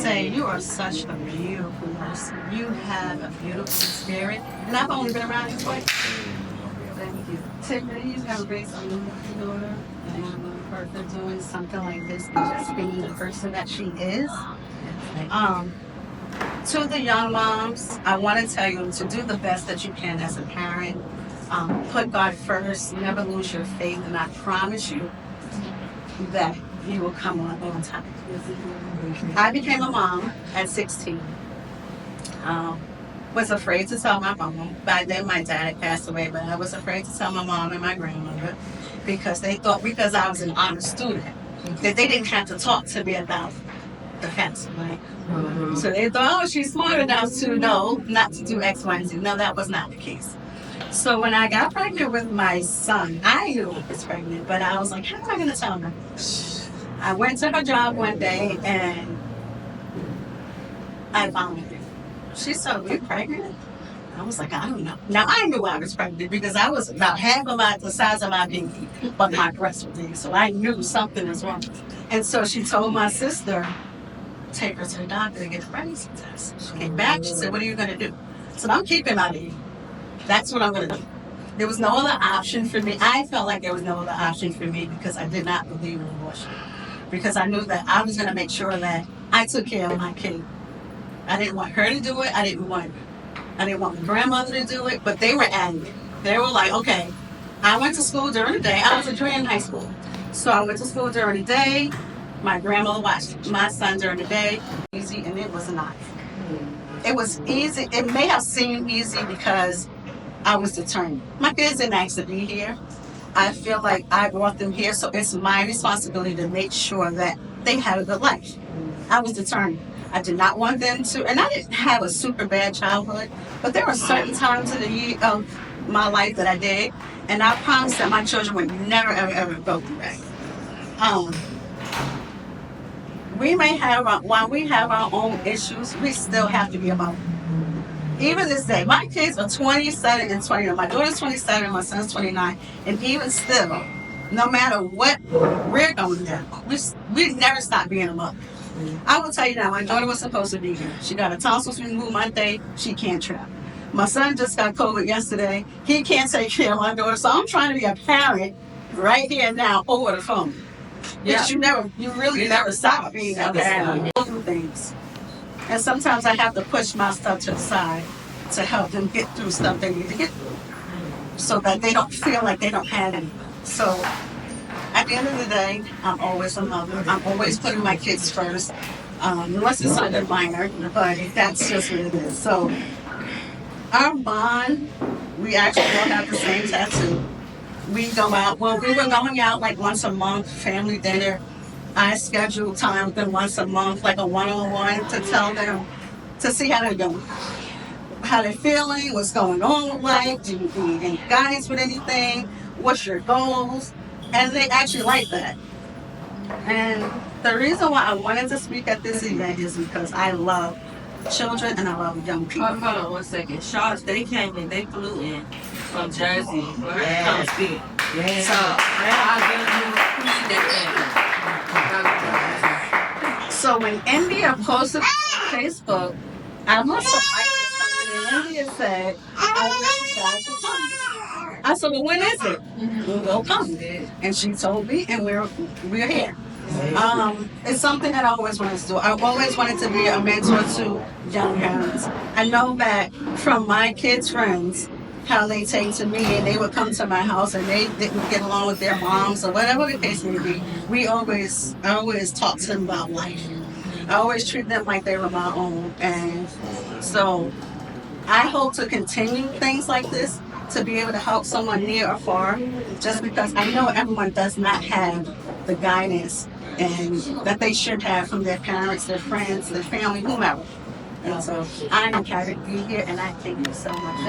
say you are such a beautiful person. You have a beautiful spirit. And I've only been around you twice. Thank you. Tiffany, you have raised a wonderful daughter. And I love her for doing something like this and just being the person that she is. To the young moms, I want to tell you to do the best that you can as a parent. Put God first. Never lose your faith. And I promise you that you will come on time. I became a mom at 16. Was afraid to tell my mom. By then, my dad had passed away, but I was afraid to tell my mom and my grandmother because they thought because I was an honor student that they didn't have to talk to me about the passing, right? Mm-hmm. So they thought, oh, she's smart enough to know not to do X, Y, and Z. No, that was not the case. So when I got pregnant with my son, I knew I was pregnant, but I was like, how am I going to tell her? I went to her job one day and I vomited. She said, "We're pregnant?" I was like, I don't know. Now, I knew I was pregnant because I was about half of the size of my baby, but my breasts were big, so I knew something was wrong. And so she told my sister, take her to the doctor to get a pregnancy test. She came back, she said, what are you going to do? I said, I'm keeping my baby. That's what I'm going to do. There was no other option for me. I felt like there was no other option for me because I did not believe in abortion. Because I knew that I was going to make sure that I took care of my kid. I didn't want her to do it. I didn't want my grandmother to do it, but they were angry. They were like, okay, I went to school during the day. I was a junior in high school. So I went to school during the day. My grandmother watched my son during the day. Easy, and it was not. It was easy. It may have seemed easy because I was determined. My kids didn't ask to be here. I feel like I brought them here, so it's my responsibility to make sure that they have a good life. I was determined. I did not want them to, and I didn't have a super bad childhood, but there were certain times in the year of my life that I did, and I promised that my children would never, ever, ever go through that. We may have, while we have our own issues, we still have to be about it. Even this day, my kids are 27 and 29. My daughter's 27, my son's 29, and even still, no matter what we're going through, we never stop being a mother. I will tell you now, my daughter was supposed to be here. She got her tonsils removed Monday. She can't travel. My son just got COVID yesterday. He can't take care of my daughter. So I'm trying to be a parent right here and now over the phone. Yeah. Because you really never stop being a parent. Things. And sometimes I have to push my stuff to the side to help them get through stuff they need to get through so that they don't feel like they don't have anything. So at the end of the day, I'm always a mother. I'm always putting my kids first. Unless it's under minor, but that's just what it is. So our bond, we actually don't have the same tattoo. We go out, well, we were going out like once a month, family dinner. I schedule time with them once a month, like a one-on-one to tell them, to see how they're doing. How they're feeling, what's going on with life, do you need any guidance with anything, what's your goals? And they actually like that. And the reason why I wanted to speak at this event is because I love children and I love young people. Hold on 1 second. Charlotte, they came in, they flew in from Jersey. Yeah. Yeah. So when India posted on Facebook, I must have liked it. And India said, I wish you guys would come. I said, well, when is it? We'll come. And she told me, and we're here. It's something that I always wanted to do. I always wanted to be a mentor to young parents. I know that from my kids' friends, how they take to me, and they would come to my house and they didn't get along with their moms or whatever the case may be. I always talk to them about life. I always treat them like they were my own. And so I hope to continue things like this, to be able to help someone near or far, just because I know everyone does not have the guidance and that they should have from their parents, their friends, their family, whomever. And so I'm happy to be here, and I thank you so much.